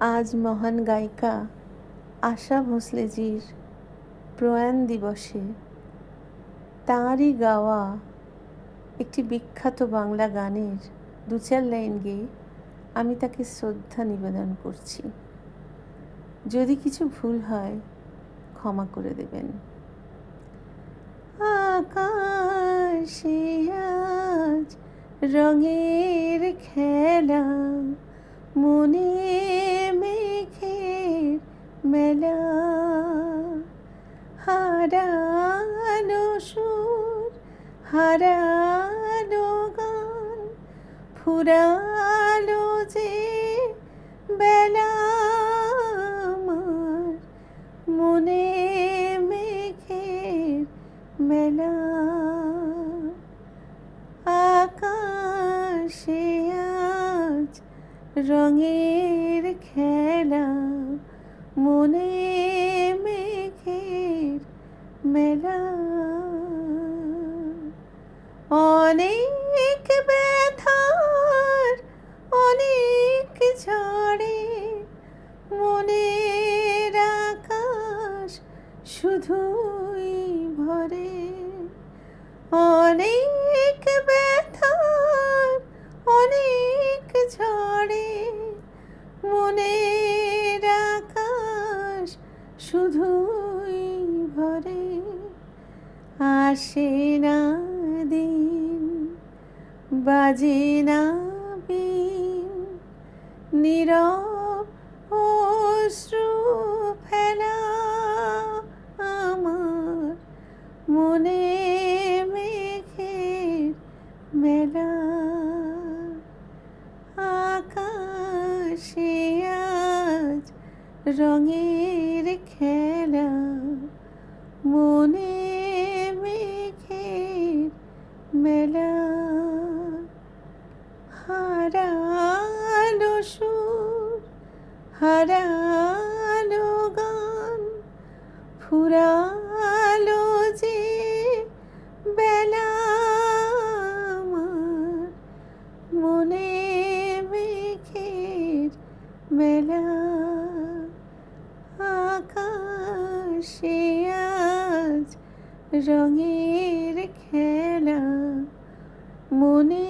আজ মহান গায়িকা আশা ভোঁসলেজির প্রয়াণ দিবসে তাঁরই গাওয়া একটি বিখ্যাত বাংলা গানের দু চার লাইন গেয়ে আমি তাকে শ্রদ্ধা নিবেদন করছি। যদি কিছু ভুল হয় ক্ষমা করে দেবেন। আকাশে আজ রঙের খেলা, মনে মেঘের মেলা, হারানো সুর হারানো গান, ফুরালো যে বেলা, আমার মনে মেঘের মেলা। আকাশে আজ রঙের খেলা, মনে মেঘের মেলা। অনেক ব্যথার অনেক ঝড়ে মনের আকাশ শুধুই ভরে। অনেক ব্যথার অনেক ঝড়ে মনের আকাশ শুধুই ভরে। আসে না দিন, বাজে না বিন, নীরব অশ্রু ফেলা, আমার মনে মেঘের মেলা। আকাশে আজ রঙের খেলা, মনে মেঘের মেলা। হারানো সুর হারানো গান, ফুরালো যে বেলা, আমার মনে মেঘের মেলা। আকাশে আজ রঙের খেলা, মনে